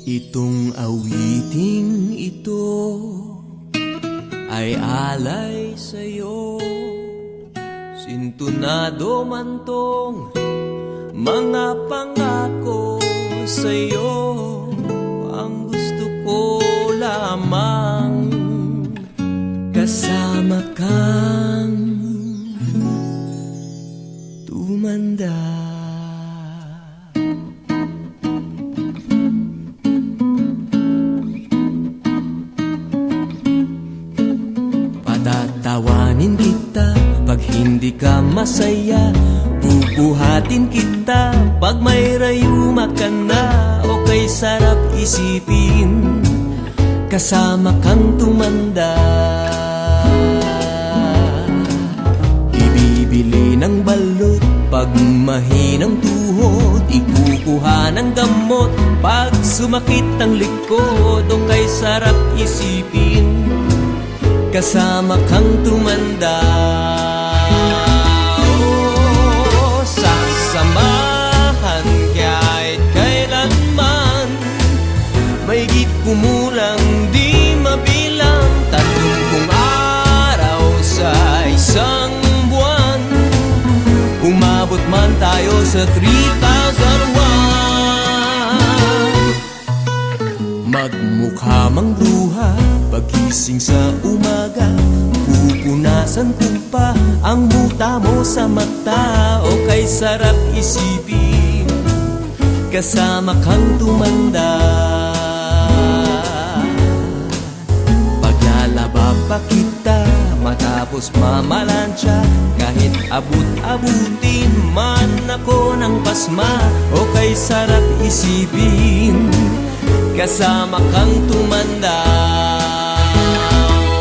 Itong awiting ito ay alay sa'yo. Sintunado man tong mga pangako sa'yo. Ang gusto ko lamang kasama kang tumanda. Patatawanin kita pag hindi ka masaya. Bubuhatin kita pag may rayuma ka na. O kay sarap isipin kasama kang tumanda. Ibibili ng balot pag mahinang tuhod. Ikukuha ng gamot pag sumakit ang likod. O kay sarap isipin kasama kang tumanda. Oh, sasamahan kahit kailanman. Mahigit kumulang di mabilang 30 araw sa isang buwan. Umabot man tayo sa 3,001. Magmukha mang luha pagising sa umaga. Pupunasan ko pa ang muta mo sa mata. O kay sarap isipin kasama kang tumanda. Paglalaba pa kita matapos mamalansya. Kahit abut-abutin man ako ng pasma. O kay sarap isipin kasama kang tumanda.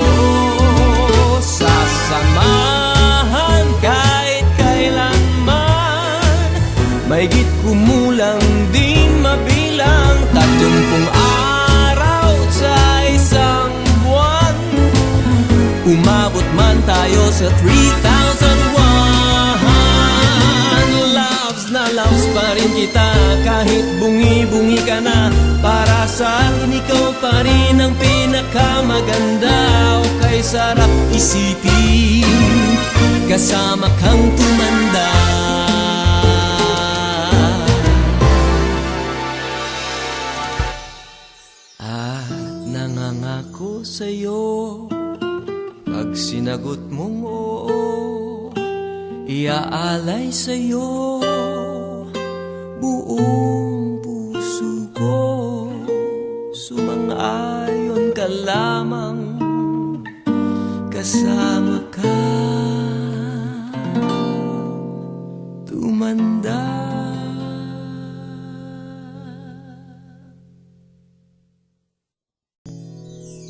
Oh, sasamahan kahit kailanman. Mahigit kumulang di mabilang 30 araw sa isang buwan. Umabot man tayo sa 3,001. Loves na loves pa rin kita kahit bungi-bungi ka na. Para sa akin ikaw pa rin ang pinakamaganda. O kay sarap isipin kasama kang tumanda. At nangangako sa'yo pag sinagot mong oo, iaalay sa'yo buong puso ko. Sumang-ayon ka lamang kasama ka tumanda.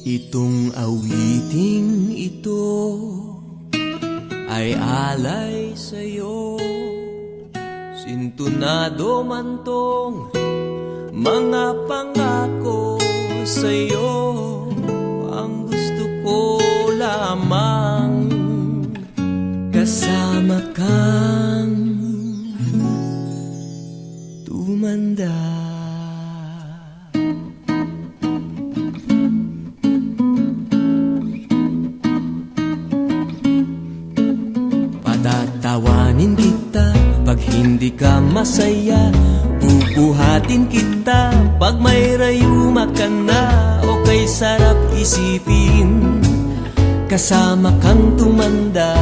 Itong awiting ito ay alay sa'yo. Sintunado man tong mga pangako sa'yo. Ang gusto ko lamang kasama kang tumanda. Patatawanin kita pag hindi ka masaya. Bubuhatin kita pag may rayuma ka na. O kay sarap isipin kasama kang tumanda.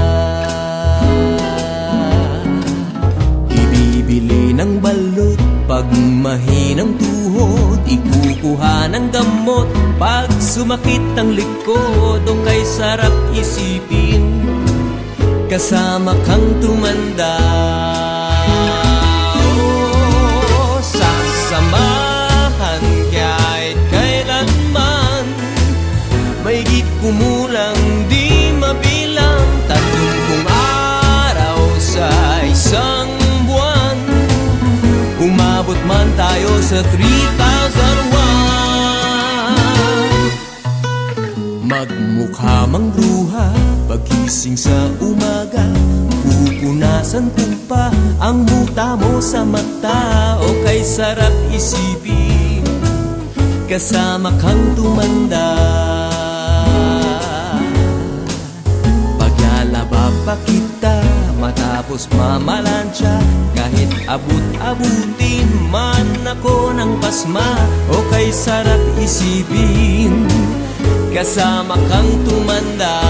Ibibili ng balot pag mahinang tuhod. Ikukuha ng gamot pag sumakit ang likod. O kay sarap isipin kasama kang tumanda. Oh, sasamahan kahit kailanman. Mahigit kumulang di mabilang 30 araw sa isang buwan. Umabot man tayo sa 3,001. Magmukha mang luha pagising sa umaga. Pupunasan ko pa ang muta mo sa mata. O kay sarap isipin kasama kang tumanda. Paglalaba pa kita matapos mamalansya, kahit abut-abutin man ako ng pasma, o kay sarap isipin kasama kang tumanda.